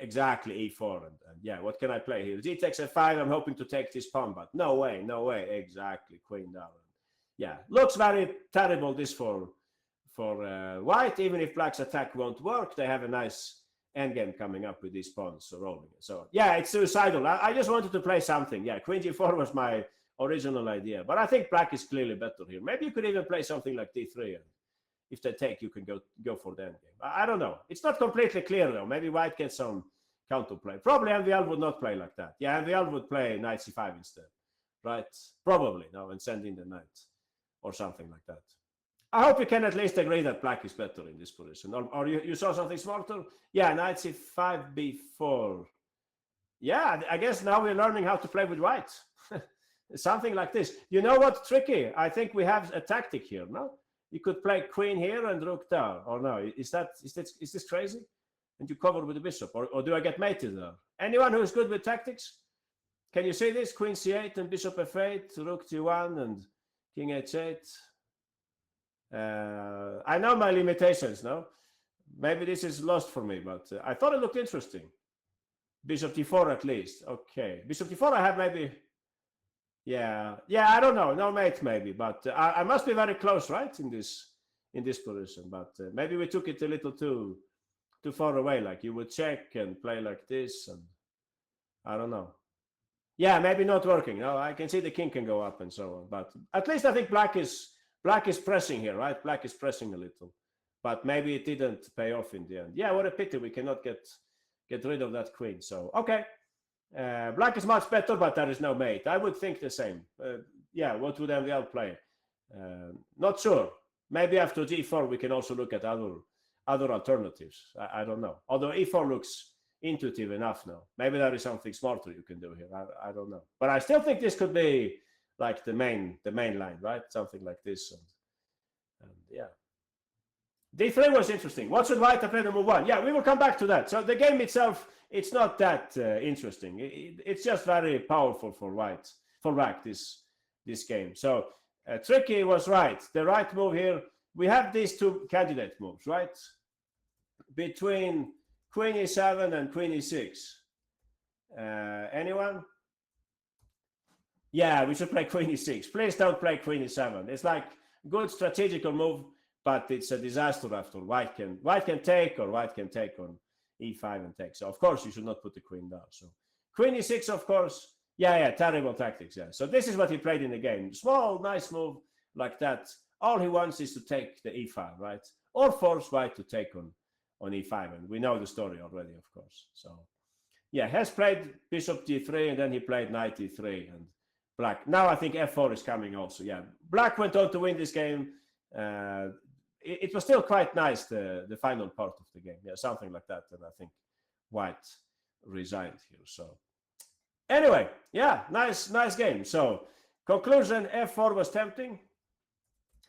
Exactly, e4. And yeah, what can I play here? G takes f5. I'm hoping to take this pawn, but no way. Exactly, queen down. Yeah, looks very terrible, this for White. Even if Black's attack won't work, they have a nice endgame coming up with these pawns rolling. So yeah, it's suicidal. I just wanted to play something. Yeah, queen g4 was my original idea, but I think Black is clearly better here. Maybe you could even play something like d3, and if they take, you can go for the endgame. I don't know. It's not completely clear though. Maybe White gets some counterplay. Probably MVL would not play like that. Yeah, MVL would play knight c5 instead, right? Probably, no, and send in the knight or something like that. I hope you can at least agree that Black is better in this position. Or you saw something smarter? Yeah, knight c5, b4. Yeah, I guess now we're learning how to play with White. Something like this. You know what? Tricky. I think we have a tactic here, no? You could play queen here and rook there. Or no? Is this crazy? And you cover with the bishop? Or do I get mated there? Anyone who is good with tactics? Can you see this? Queen c8 and bishop f8, rook g1 and king h8. I know my limitations, no? Maybe this is lost for me, but I thought it looked interesting. Bishop d4 at least. Okay. Bishop d4 I have maybe... Yeah, I don't know. No mate maybe, but I must be very close, right? In this in this position, but maybe we took it a little too far away. Like you would check and play like this, and I don't know. Yeah, maybe not working. No, I can see the king can go up and so on, but at least I think black is pressing here, right? Black is pressing a little, but maybe it didn't pay off in the end. Yeah, what a pity we cannot get rid of that queen. So okay, black is much better, but there is no mate. I would think the same. Yeah, what would MVL play? Not sure. Maybe after g4 we can also look at other alternatives. I don't know. Although e4 looks intuitive enough now. Maybe there is something smarter you can do here. I don't know. But I still think this could be like the main line, right? Something like this. And yeah. d3 was interesting. What should white have played on move 1? Yeah, we will come back to that. So the game itself, it's not that interesting. It's just very powerful for white, for black, this game. So Tricky was right. The right move here, we have these two candidate moves, right? Between Queen e7 and Queen e6. Anyone? Yeah, we should play Queen e6. Please don't play Queen e7. It's like good strategical move, but it's a disaster after white can take, or white can take on e5 and take. So of course you should not put the queen down. So Queen e6, of course. Yeah, terrible tactics. Yeah. So this is what he played in the game. Small, nice move like that. All he wants is to take the e5, right? Or force white to take on e5, and we know the story already, of course. So yeah, has played bishop g3, and then he played knight e3, and black. Now I think f4 is coming also. Yeah, black went on to win this game. It was still quite nice, the final part of the game. Yeah, something like that, and I think white resigned here. So anyway, yeah, nice game. So conclusion, f4 was tempting.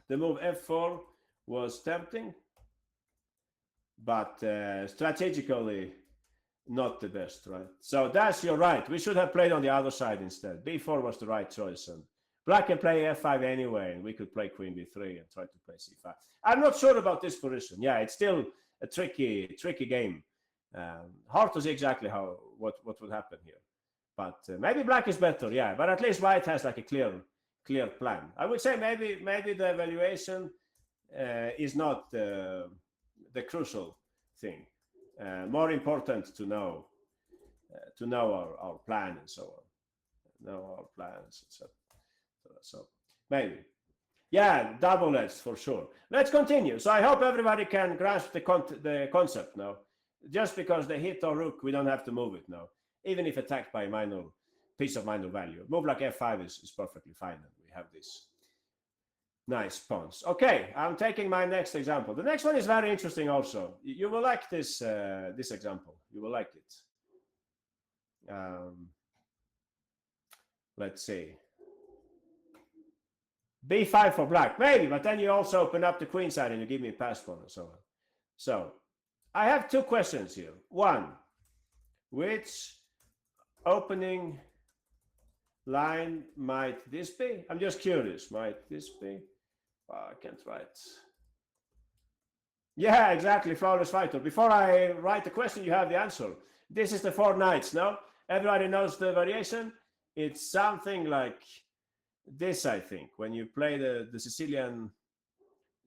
The move f4 was tempting, but strategically not the best, right? So that's your right. We should have played on the other side instead. b4 was the right choice, and black can play f5 anyway, and we could play queen b3 and try to play c5. I'm not sure about this position. Yeah, it's still a tricky game. Hard to see exactly what would happen here, but maybe black is better. Yeah, but at least white has like a clear plan. I would say maybe the evaluation is not the crucial thing. More important to know our plan and so on, know our plans, etc. So maybe, yeah, double-edged for sure. Let's continue. So I hope everybody can grasp the concept now. Just because they hit our rook, we don't have to move it now, even if attacked by a piece of minor value. Move like f5 is perfectly fine, and we have this nice pawns. Okay, I'm taking my next example. The next one is very interesting also. You will like this example. You will like it. Let's see. b5 for black, maybe, but then you also open up the queen side and you give me a pass pawn and so on. So I have two questions here. One, which opening line might this be? I'm just curious. Might this be? Oh, I can't write. Yeah, exactly. Flawless fighter. Before I write the question, you have the answer. This is the 4 knights. No, everybody knows the variation. It's something like this, I think, when you play the Sicilian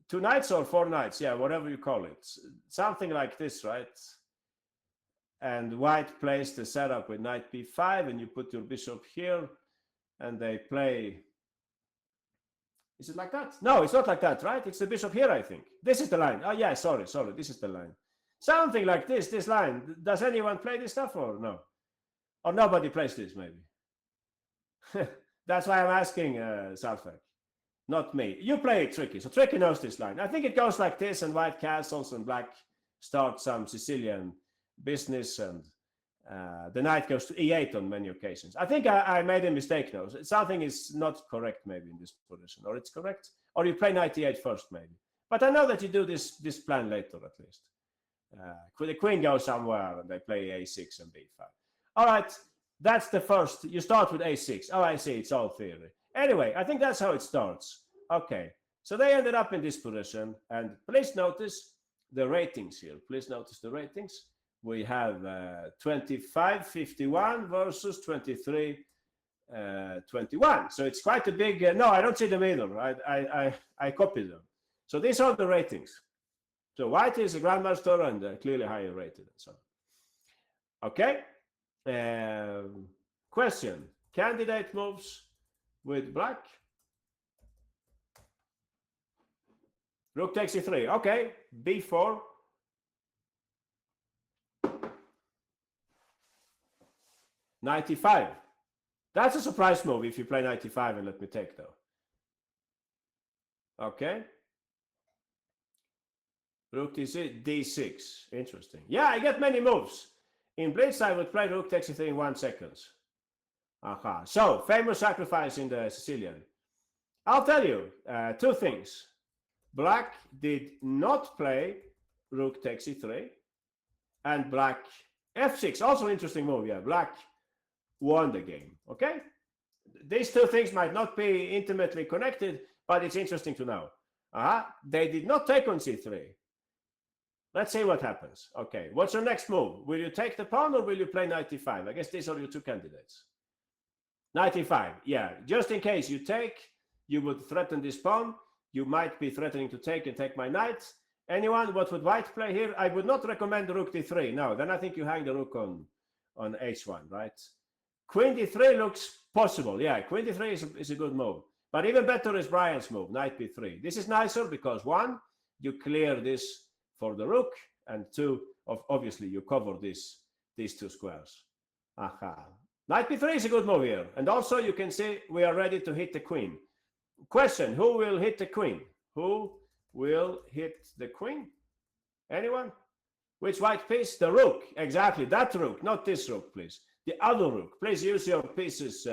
2 knights or 4 knights, yeah, whatever you call it, something like this, right? And white plays the setup with knight b5, and you put your bishop here, and they play. Is it like that? No, it's not like that, right? It's the bishop here, I think. This is the line. Oh yeah, sorry, this is the line. Something like this line. Does anyone play this stuff or no? Or nobody plays this, maybe? That's why I'm asking, Salfek. Not me. You play it Tricky. So Tricky knows this line. I think it goes like this, and white castles and black starts some Sicilian business, and the knight goes to e8 on many occasions. I think I made a mistake now. Something is not correct maybe in this position, or it's correct, or you play knight e8 first maybe. But I know that you do this plan later at least. The queen goes somewhere, and they play a6 and b5. All right, that's the first. You start with a6. Oh, I see. It's all theory. Anyway, I think that's how it starts. Okay, so they ended up in this position, and please notice the ratings here. Please notice the ratings. We have 25-51 versus 23-21. So it's quite a big. No, I don't see them either. I copied them. So these are the ratings. So white is a grandmaster and clearly higher rated and so on. Okay. Question. Candidate moves with black. Rook takes e3. Okay. b4. Knight e5. That's a surprise move if you play knight e5 and let me take though. Okay. Rook d6. Interesting. Yeah, I get many moves. In blitz, I would play rook takes e3 in 1 second. Aha. So, famous sacrifice in the Sicilian. I'll tell you 2 things. Black did not play rook takes e3. And black f6. Also an interesting move. Yeah, black won the game. Okay? These 2 things might not be intimately connected, but it's interesting to know. They did not take on c3. Let's see what happens. Okay, what's your next move? Will you take the pawn or will you play knight e5? I guess these are your 2 candidates. Knight e5, yeah. Just in case you take, you would threaten this pawn. You might be threatening to take and take my knight. Anyone, what would white play here? I would not recommend rook d3. No, then I think you hang the rook on h1, right? Queen d3 looks possible. Yeah, queen d3 is a good move. But even better is Brian's move, knight b3. This is nicer because 1, you clear this for the rook, and 2, obviously you cover these 2 squares. Aha. Knight b3 is a good move here. And also you can see we are ready to hit the queen. Question, who will hit the queen? Who will hit the queen? Anyone? Which white piece? The rook. Exactly, that rook, not this rook, please. The other rook. Please use your pieces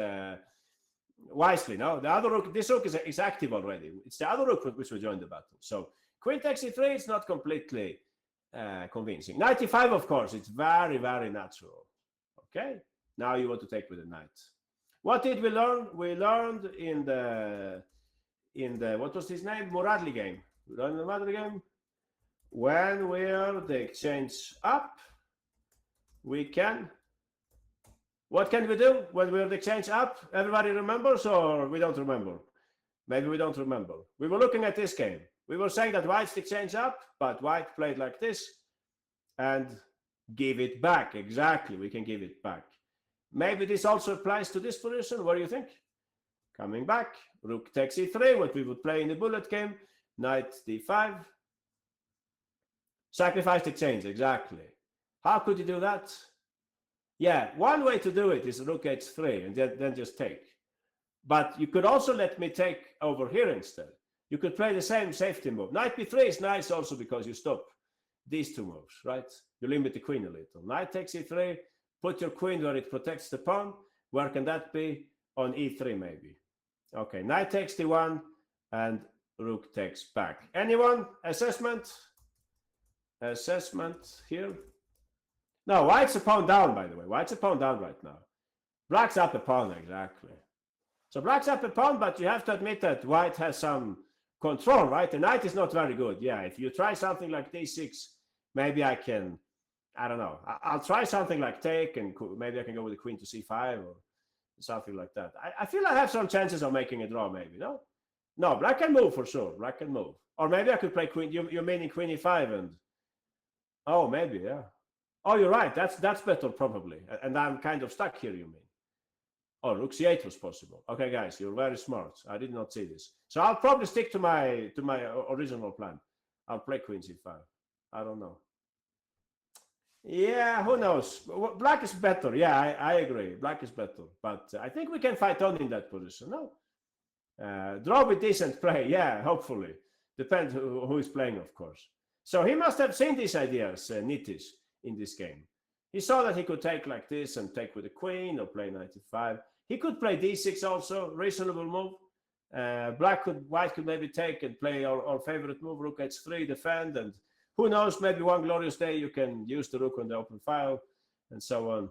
wisely. No, the other rook, this rook is active already. It's the other rook which will join the battle. So queen takes e3, it's not completely convincing. Knight e5, of course, it's very, very natural. Okay, now you want to take with the knight. What did we learn? We learned in the what was his name? Muradli game. We learned in the Muradli game. When we're the exchange up, we can. What can we do when we're the exchange up? Everybody remembers or we don't remember? Maybe we don't remember. We were looking at this game. We were saying that white's the exchange up, but white played like this and give it back. Exactly, we can give it back. Maybe this also applies to this position. What do you think? Coming back, rook takes e3, what we would play in the bullet game, knight d5. Sacrifice exchange, exactly. How could you do that? Yeah, one way to do it is rook h3 and then just take. But you could also let me take over here instead. You could play the same safety move. Knight b3 is nice also because you stop these 2 moves, right? You limit the queen a little. Knight takes e3, put your queen where it protects the pawn. Where can that be? On e3 maybe. Okay, knight takes d1 and rook takes back. Anyone? Assessment? Assessment here? No, white's a pawn down, by the way. White's a pawn down right now. Black's up a pawn, exactly. So black's up a pawn, but you have to admit that white has some control, right? The knight is not very good. Yeah, if you try something like d6, maybe I can, I don't know. I'll try something like take, and maybe I can go with the queen to c5 or something like that. I feel I have some chances of making a draw, maybe, no? No, black can move for sure. Black can move. Or maybe I could play queen. You're meaning queen e5 and... Oh, maybe, yeah. Oh, you're right. That's better probably. And I'm kind of stuck here, you mean? Oh, rook c8 was possible. Okay, guys, you're very smart. I did not see this. So I'll probably stick to my original plan. I'll play queen c5. I don't know. Yeah, who knows? Black is better. Yeah, I agree. Black is better. But I think we can fight on in that position. No? Draw with decent play. Yeah, hopefully. Depends who is playing, of course. So he must have seen these ideas, Nitis, in this game. He saw that he could take like this and take with the queen or play knight e5. He could play d6 also, reasonable move. White could maybe take and play our favorite move, rook h3, defend, and who knows, maybe one glorious day you can use the rook on the open file and so on.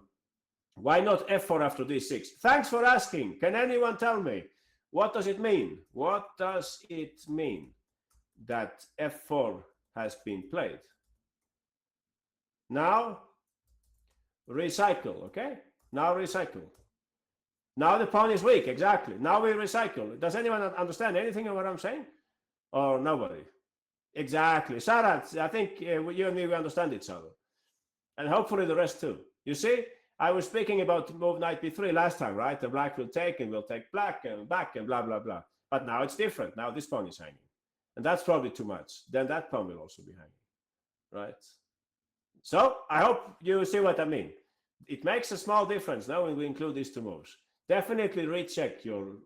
Why not f4 after d6? Thanks for asking. Can anyone tell me? What does it mean? What does it mean that f4 has been played? Now, recycle, okay? Now recycle. Now the pawn is weak, exactly. Now we recycle. Does anyone understand anything of what I'm saying? Or nobody? Exactly. Sarat, I think you and me, we understand each other. And hopefully the rest too. You see, I was speaking about move knight b3 last time, right? The black will take and will take black and back and blah, blah, blah. But now it's different. Now this pawn is hanging. And that's probably too much. Then that pawn will also be hanging, right? So I hope you see what I mean. It makes a small difference now when we include these two moves. Definitely recheck your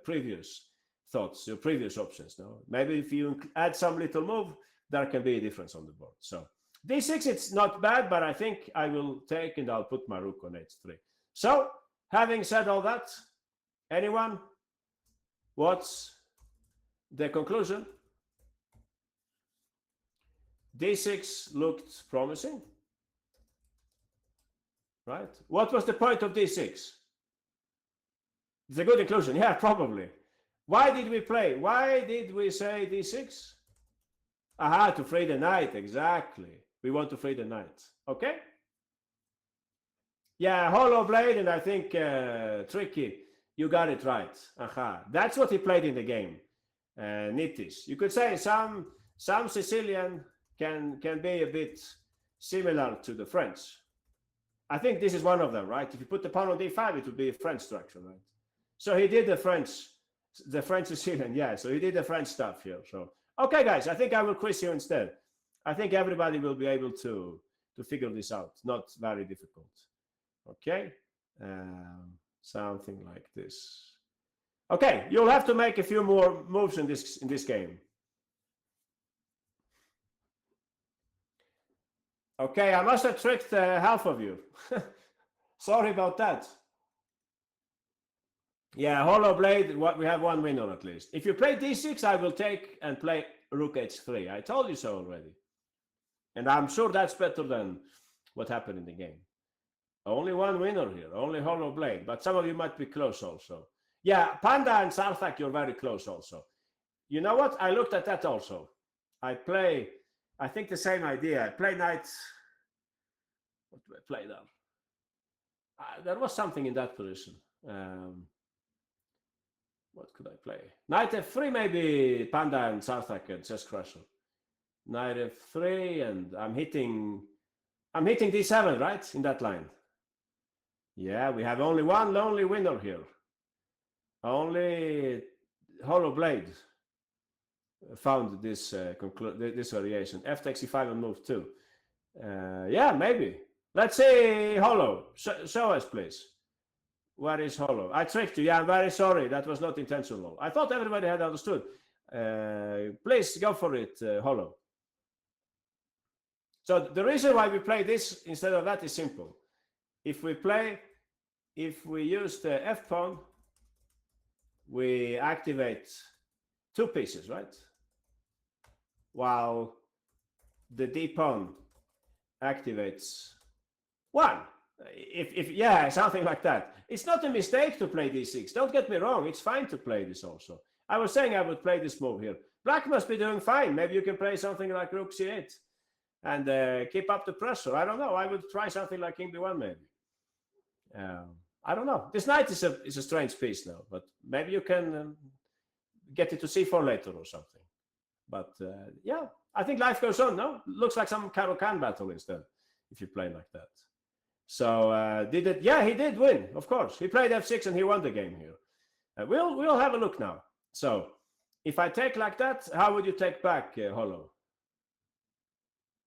previous thoughts, your previous options. No, maybe if you add some little move, there can be a difference on the board. So d6, it's not bad, but I think I will take and I'll put my rook on h3. So having said all that, anyone? What's the conclusion? d6 looked promising, right? What was the point of d6? It's a good inclusion. Yeah, probably. Why did we play? Why did we say d6? Aha, to free the knight. Exactly. We want to free the knight. Okay? Yeah, hollow blade, and I think tricky. You got it right. Aha. That's what he played in the game. Nitis. You could say some Sicilian can be a bit similar to the French. I think this is one of them, right? If you put the pawn on d5, it would be a French structure, right? So he did the French Sicilian, yeah. So he did the French stuff here. So okay, guys, I think I will quiz you instead. I think everybody will be able to figure this out. Not very difficult. Okay, something like this. Okay, you'll have to make a few more moves in this game. Okay, I must have tricked half of you. Sorry about that. Yeah, hollow blade, we have one winner at least. If you play d6, I will take and play rook h3. I told you so already. And I'm sure that's better than what happened in the game. Only one winner here, only hollow blade. But some of you might be close also. Yeah, Panda and Sarthak, you're very close also. You know what? I looked at that also. I think the same idea. I play knight. What do I play there? There was something in that position. What could I play? Knight f3, maybe Panda and Sarthak and Chess Crusher. Knight f3, and I'm hitting d7, right? In that line. Yeah, we have only one lonely winner here. Only hollow blade found this this variation. F takes e5 and move 2. Yeah, maybe. Let's say hollow. Show us, please. Where is hollow? I tricked you. Yeah, I'm very sorry. That was not intentional. I thought everybody had understood. Please go for it, hollow. So the reason why we play this instead of that is simple. If we use the F pawn, we activate 2 pieces, right? While the D pawn activates 1. If yeah, something like that. It's not a mistake to play d6. Don't get me wrong. It's fine to play this also. I was saying I would play this move here. Black must be doing fine. Maybe you can play something like rook c8 and keep up the pressure. I don't know. I would try something like king b1 maybe. I don't know. This knight is a strange piece now, but maybe you can get it to c4 later or something. But yeah, I think life goes on. No, looks like some Caro-Kann battle instead if you play like that. So did it? Yeah, he did win. Of course, he played f6 and he won the game here. We'll have a look now. So if I take like that, how would you take back hollow?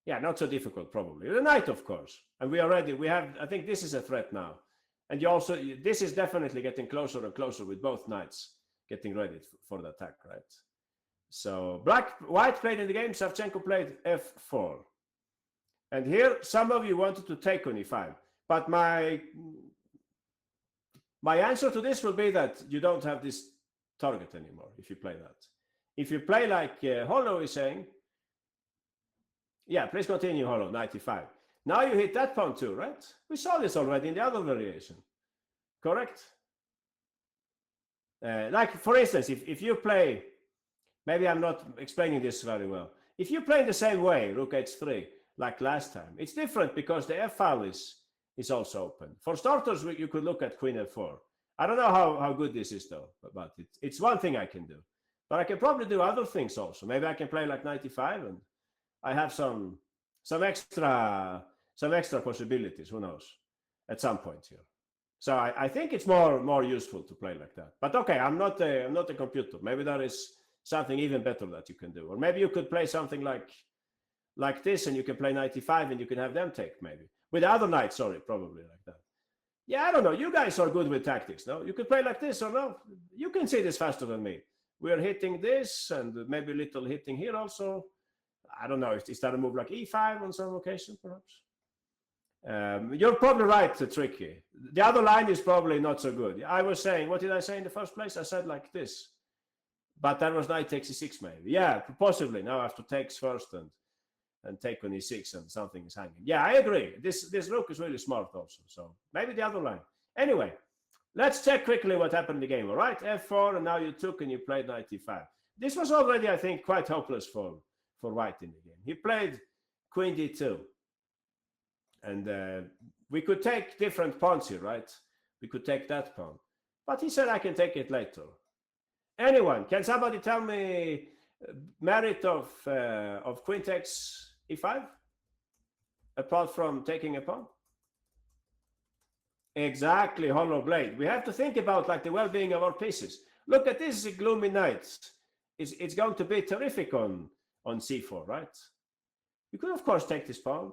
Yeah, not so difficult probably. The knight, of course, and we have. I think this is a threat now, and this is definitely getting closer and closer with both knights getting ready for the attack, right? So white played in the game. Savchenko played f4, and here some of you wanted to take on e5. But my answer to this will be that you don't have this target anymore if you play that. If you play like Hollow is saying, yeah, please continue, Hollow, 95. Now you hit that pawn too, right? We saw this already in the other variation, correct? Like, for instance, if you play, maybe I'm not explaining this very well. If you play the same way, rook h3, like last time, it's different because the f file is also open. For starters, you could look at queen f4. I don't know how good this is though, but it's one thing I can do. But I can probably do other things also. Maybe I can play like 95, and I have some extra possibilities. Who knows? At some point here. So I think it's more useful to play like that. But okay, I'm not a computer. Maybe there is something even better that you can do, or maybe you could play something like this, and you can play 95, and you can have them take maybe with the other knight. Sorry, probably like that. Yeah, I don't know. You guys are good with tactics, no? You could play like this or no? You can see this faster than me. We're hitting this, and maybe a little hitting here also. I don't know. Is that a move like e5 on some occasion, perhaps? You're probably right, Tricky. The other line is probably not so good. I was saying, what did I say in the first place? I said like this. But that was knight takes e6 maybe. Yeah, possibly. Now I have to takes first and take on e6 and something is hanging. Yeah, I agree. This rook is really smart also. So maybe the other line. Anyway, let's check quickly what happened in the game. All right, f4, and now you took and you played knight e5. This was already, I think, quite hopeless for white in the game. He played queen d2. And we could take different pawns here, right? We could take that pawn. But he said I can take it later. Anyone, can somebody tell me merit of queen takes e5? Apart from taking a pawn? Exactly, hollow blade. We have to think about like the well-being of our pieces. Look at this gloomy knight. It's going to be terrific on c4, right? You could, of course, take this pawn.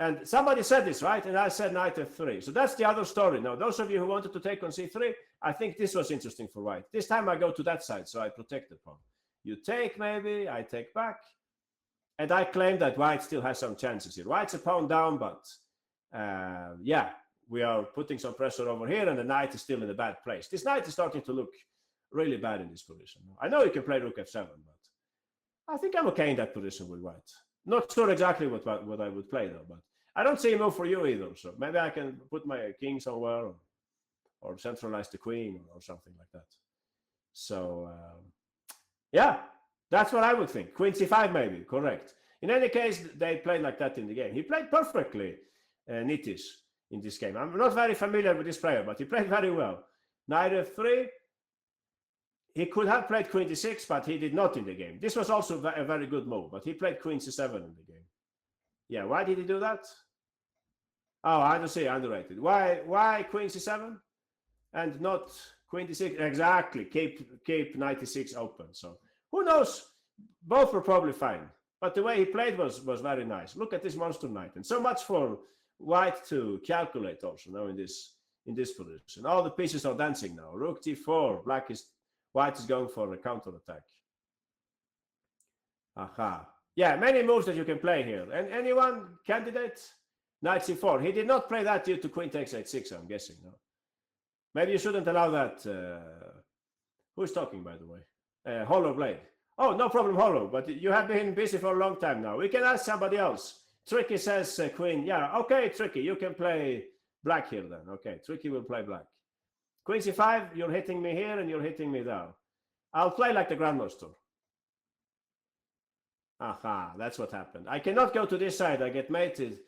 And somebody said this, right? And I said knight f3. So that's the other story. Now, those of you who wanted to take on c3, I think this was interesting for white. This time I go to that side, so I protect the pawn. You take maybe, I take back. And I claim that white still has some chances here. White's a pawn down, but yeah, we are putting some pressure over here, and the knight is still in a bad place. This knight is starting to look really bad in this position. I know you can play rook f7, but I think I'm okay in that position with white. Not sure exactly what I would play though, but I don't see a move for you either. So maybe I can put my king somewhere or centralize the queen or something like that. So yeah, that's what I would think. Queen c5 maybe, correct. In any case, they played like that in the game. He played perfectly, Nitish, in this game. I'm not very familiar with this player, but he played very well. Knight f3. He could have played queen d6, but he did not in the game. This was also a very good move, but he played queen c7 in the game. Yeah, why did he do that? Oh, I don't see, underrated. Why queen c7 and not queen d6? Exactly, keep knight d6 open. So who knows? Both were probably fine, but the way he played was very nice. Look at this monster knight, and so much for white to calculate also now in this position. All the pieces are dancing now. Rook d4, white is going for a counterattack. Aha. Yeah, many moves that you can play here. And anyone? Candidate? Knight c4. He did not play that due to queen takes h6, I'm guessing. No. Maybe you shouldn't allow that. Who's talking, by the way? Hollow blade. Oh, no problem, Hollow. But you have been busy for a long time now. We can ask somebody else. Tricky says queen. Yeah, okay, Tricky. You can play black here then. Okay, Tricky will play black. Queen c5, you're hitting me here and you're hitting me there. I'll play like the grandmaster. Aha, that's what happened. I cannot go to this side, I get mated.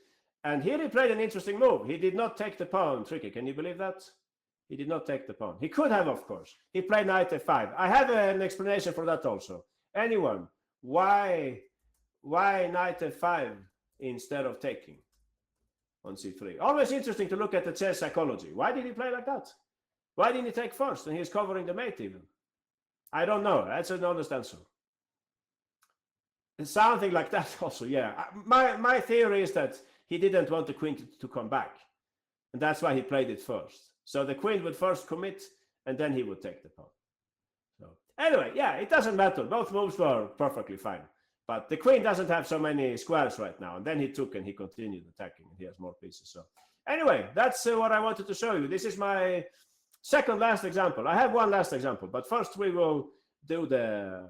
And here he played an interesting move. He did not take the pawn, Tricky. Can you believe that? He did not take the pawn. He could have, of course. He played knight f5. I have an explanation for that also. Anyone, why knight f5 instead of taking on c3? Always interesting to look at the chess psychology. Why did he play like that? Why didn't he take first? And he's covering the mate even. I don't know. That's an honest answer. Something like that also, yeah. My theory is that he didn't want the queen to come back. And that's why he played it first. So the queen would first commit, and then he would take the pawn. So anyway, yeah, it doesn't matter. Both moves were perfectly fine. But the queen doesn't have so many squares right now. And then he took and he continued attacking, and he has more pieces. So anyway, that's what I wanted to show you. This is my second last example. I have one last example, but first we will do the,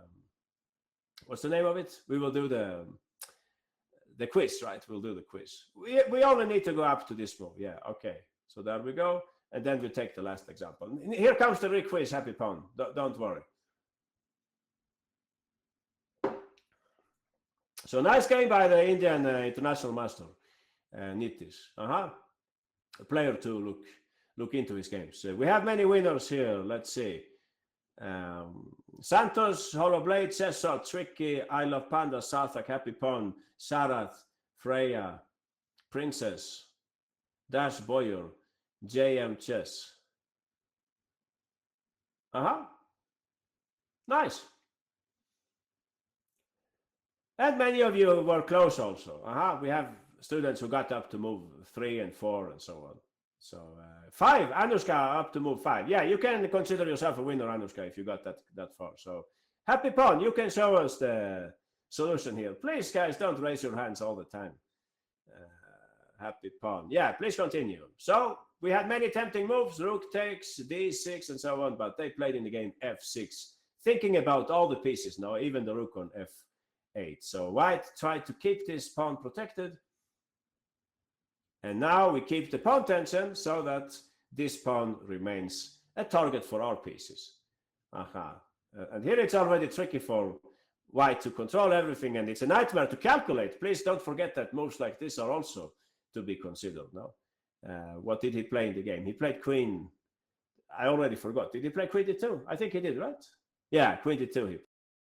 what's the name of it? We will do the quiz, right? We'll do the quiz. We only need to go up to this move. Yeah, okay. So there we go. And then we'll take the last example. Here comes the requiz, happy pawn. Don't worry. So nice game by the Indian international master, Nitish. A player to look into his games. We have many winners here. Let's see. Santos, Hollow Blade, Cesar, Tricky, I Love Panda, Sarthak, Happy Pond, Sarath, Freya, Princess, Dash Boyer, JM Chess. Nice. And many of you were close also. We have students who got up to move 3 and 4 and so on. So 5, Anushka up to move 5. Yeah, you can consider yourself a winner, Anushka, if you got that far. So Happy Pond, you can show us the solution here. Please, guys, don't raise your hands all the time. Happy Pond. Yeah, please continue. So we had many tempting moves, rook takes, d6 and so on, but they played in the game f6, thinking about all the pieces now, even the rook on f8. So white tried to keep this pawn protected. And now we keep the pawn tension so that this pawn remains a target for our pieces. And here it's already tricky for white to control everything, and it's a nightmare to calculate. Please don't forget that moves like this are also to be considered now. What did he play in the game? He played queen. I already forgot. Did he play queen d2? I think he did, right? Yeah, queen d2 he